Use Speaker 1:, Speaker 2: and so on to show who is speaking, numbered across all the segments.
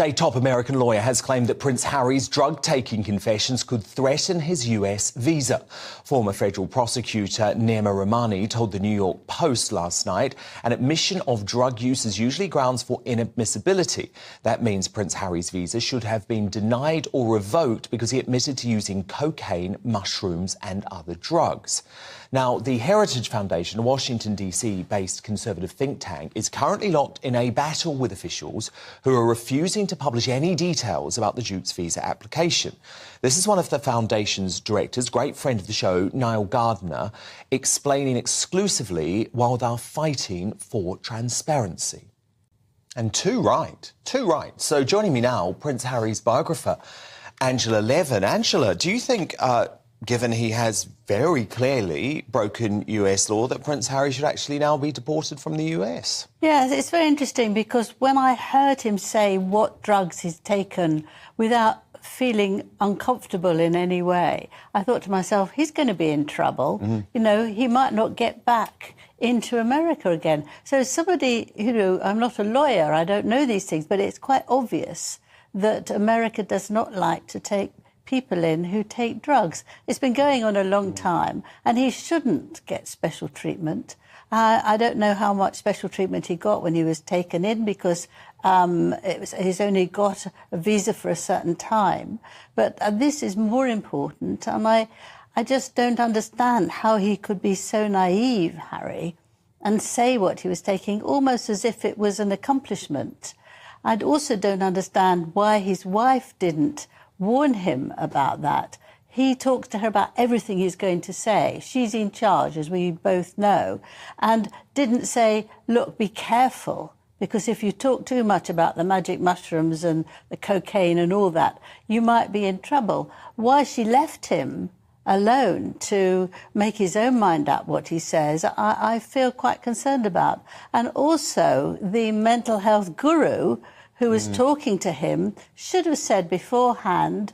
Speaker 1: a top American lawyer has claimed that Prince Harry's drug-taking confessions could threaten his US visa. Former federal prosecutor Nirma Rahmani told the New York Post last night an admission of drug use is usually grounds for inadmissibility. That means Prince Harry's visa should have been denied or revoked because he admitted to using cocaine, mushrooms and other drugs. Now, the Heritage Foundation, a Washington, D.C.-based conservative think tank, is currently locked in a battle with officials who are refusing to publish any details about the Duke's visa application. This is one of the foundation's directors, great friend of the show, Niall Gardner, explaining exclusively why they're fighting for transparency. And too right. So joining me now, Prince Harry's biographer, Angela Levin. Angela, do you think, given he has very clearly broken US law, that Prince Harry should actually now be deported from the US?
Speaker 2: Yes, it's very interesting because when I heard him say what drugs he's taken without feeling uncomfortable in any way, I thought to myself, he's going to be in trouble. You know, he might not get back into America again. So somebody, you know, I'm not a lawyer, I don't know these things, but it's quite obvious that America does not like to take people in who take drugs. It's been going on a long time, and he shouldn't get special treatment. I don't know how much special treatment he got when he was taken in, because he's only got a visa for a certain time. But this is more important, and I just don't understand how he could be so naive, Harry, and say what he was taking almost as if it was an accomplishment. I also don't understand why his wife didn't warn him about that. He talks to her about everything he's going to say. She's in charge, as we both know, and didn't say, look, be careful, because if you talk too much about the magic mushrooms and the cocaine and all that, you might be in trouble. Why she left him alone to make his own mind up what he says, I feel quite concerned about. And also the mental health guru who was talking to him should have said beforehand,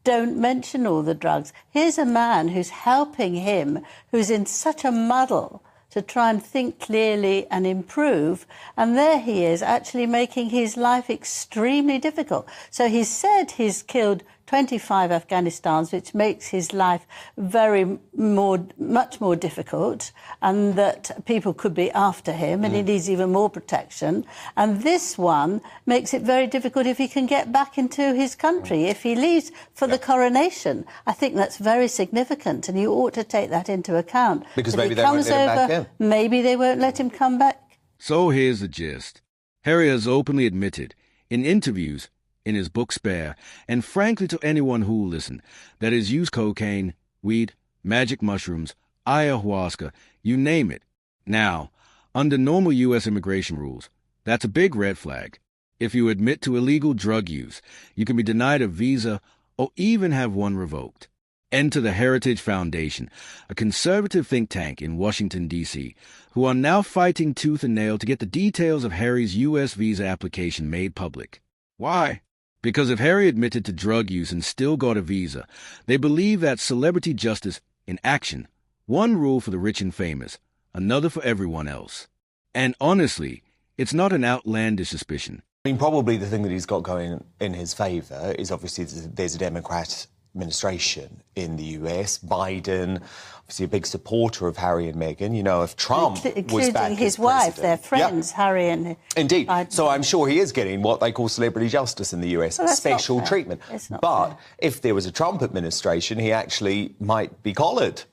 Speaker 2: don't mention all the drugs. Here's a man who's helping him, who's in such a muddle to try and think clearly and improve, and there he is actually making his life extremely difficult. So he said he's killed 25 Afghanistans, which makes his life much more difficult, and that people could be after him, and he needs even more protection. And this one makes it very difficult if he can get back into his country, if he leaves for the coronation. I think that's very significant, and you ought to take that into account.
Speaker 1: Because maybe they won't let him back in.
Speaker 2: Maybe they won't let him come back.
Speaker 3: So here's the gist. Harry has openly admitted, in interviews, in his book Spare, and frankly to anyone who will listen, that he's used cocaine, weed, magic mushrooms, ayahuasca, you name it. Now, under normal U.S. immigration rules, that's a big red flag. If you admit to illegal drug use, you can be denied a visa or even have one revoked. Enter the Heritage Foundation, a conservative think tank in Washington, D.C., who are now fighting tooth and nail to get the details of Harry's U.S. visa application made public. Why? Because if Harry admitted to drug use and still got a visa, they believe that celebrity justice in action, one rule for the rich and famous, another for everyone else. And honestly, it's not an outlandish suspicion.
Speaker 1: I mean, probably the thing that he's got going in his favour is obviously there's a Democrat administration in the US. Biden, obviously a big supporter of Harry and Meghan. You know, if Trump was back
Speaker 2: including his
Speaker 1: as
Speaker 2: wife,
Speaker 1: president,
Speaker 2: they're friends, Harry and
Speaker 1: Indeed.
Speaker 2: Biden.
Speaker 1: So I'm sure he is getting what they call celebrity justice in the US,
Speaker 2: Well,
Speaker 1: special treatment. But if there was a Trump administration, he actually might be collared,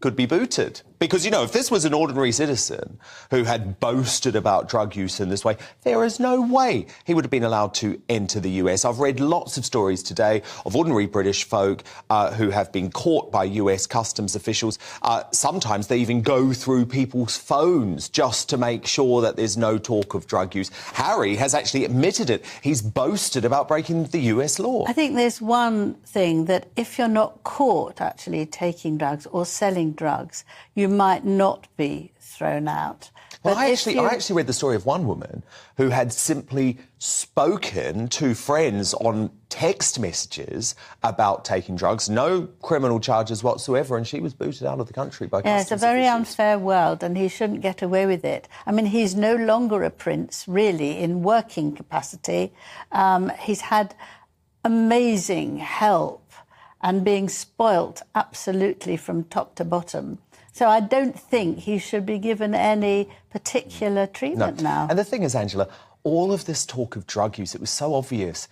Speaker 1: could be booted. Because, you know, if this was an ordinary citizen who had boasted about drug use in this way, there is no way he would have been allowed to enter the US. I've read lots of stories today of ordinary British folk who have been caught by US customs officials. Sometimes they even go through people's phones just to make sure that there's no talk of drug use. Harry has actually admitted it. He's boasted about breaking the US law.
Speaker 2: I think there's one thing, that if you're not caught actually taking drugs or selling drugs, you might not be thrown out.
Speaker 1: Well,
Speaker 2: But
Speaker 1: I
Speaker 2: if
Speaker 1: actually read the story of one woman who had simply spoken to friends on text messages about taking drugs, no criminal charges whatsoever, and she was booted out of the country by
Speaker 2: Yeah, it's a
Speaker 1: customs
Speaker 2: very
Speaker 1: officials.
Speaker 2: unfair world, and he shouldn't get away with it. I mean, he's no longer a prince, really, in working capacity. He's had amazing help and being spoilt absolutely from top to bottom. So I don't think he should be given any particular treatment now.
Speaker 1: And the thing is, Angela, all of this talk of drug use, it was so obvious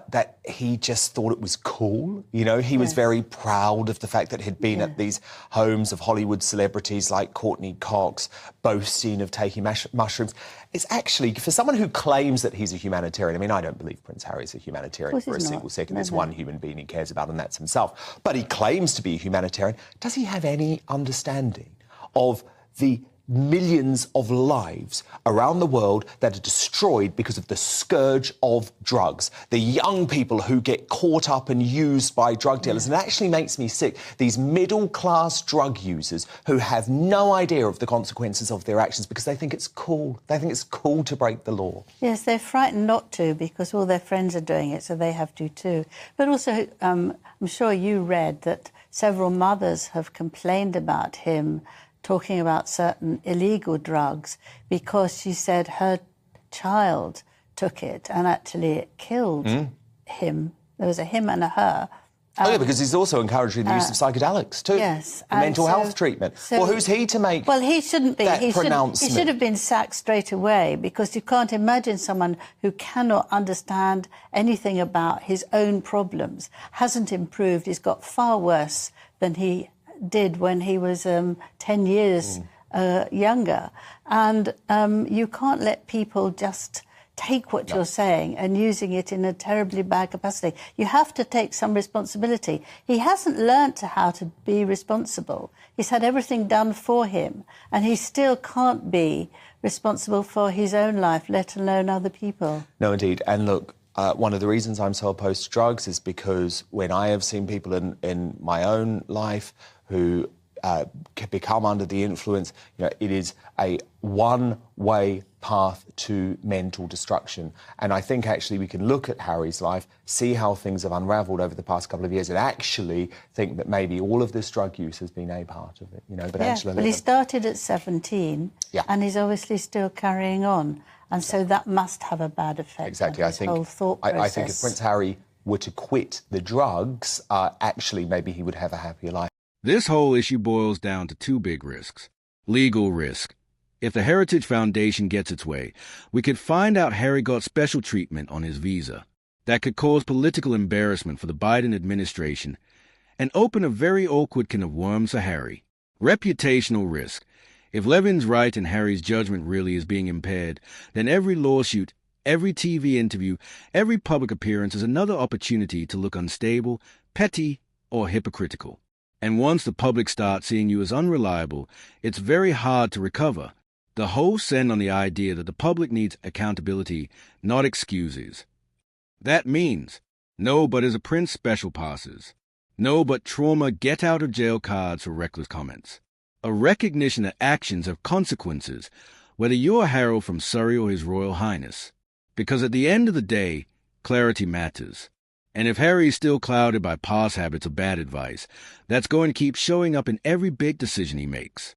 Speaker 1: that he just thought it was cool. You know, he was very proud of the fact that he'd been at these homes of Hollywood celebrities like Courtney Cox, boasting of taking mushrooms. It's actually, for someone who claims that he's a humanitarian, I mean, I don't believe Prince Harry's a humanitarian for a single second. There's one human being he cares about, and that's himself. But he claims to be a humanitarian. Does he have any understanding of the millions of lives around the world that are destroyed because of the scourge of drugs? The young people who get caught up and used by drug dealers. And it actually makes me sick. These middle-class drug users who have no idea of the consequences of their actions because they think it's cool. They think it's cool to break the law.
Speaker 2: Yes, they're frightened not to because all their friends are doing it, so they have to too. But also, I'm sure you read that several mothers have complained about him talking about certain illegal drugs because she said her child took it and actually it killed him. There was a him and a her.
Speaker 1: Because he's also encouraging the use of psychedelics too.
Speaker 2: Yes.
Speaker 1: For mental health treatment. Well, who's he to make
Speaker 2: he shouldn't be.
Speaker 1: that pronouncement?
Speaker 2: He should have been sacked straight away because you can't imagine someone who cannot understand anything about his own problems, hasn't improved, he's got far worse than he did when he was 10 years younger. And you can't let people just take what you're saying and using it in a terribly bad capacity. You have to take some responsibility. He hasn't learnt how to be responsible. He's had everything done for him, and he still can't be responsible for his own life, let alone other people.
Speaker 1: No, indeed. And look, one of the reasons I'm so opposed to drugs is because when I have seen people in my own life who become under the influence, you know, it is a one-way path to mental destruction. And I think actually we can look at Harry's life, see how things have unravelled over the past couple of years, and actually think that maybe all of this drug use has been a part of it. You know, but Angela,
Speaker 2: well, he started at 17, and he's obviously still carrying on, and so that must have a bad effect.
Speaker 1: Exactly,
Speaker 2: on his whole thought process.
Speaker 1: I think if Prince Harry were to quit the drugs, actually maybe he would have a happier life.
Speaker 3: This whole issue boils down to two big risks. Legal risk. If the Heritage Foundation gets its way, we could find out Harry got special treatment on his visa. That could cause political embarrassment for the Biden administration and open a very awkward can of worms for Harry. Reputational risk. If Levin's right and Harry's judgment really is being impaired, then every lawsuit, every TV interview, every public appearance is another opportunity to look unstable, petty, or hypocritical. And once the public starts seeing you as unreliable, it's very hard to recover. The hosts end on the idea that the public needs accountability, not excuses. That means no but as a prince special passes, no but trauma get-out-of-jail cards for reckless comments. A recognition that actions have consequences, whether you're a herald from Surrey or His Royal Highness. Because at the end of the day, clarity matters. And if Harry is still clouded by past habits of bad advice, that's going to keep showing up in every big decision he makes.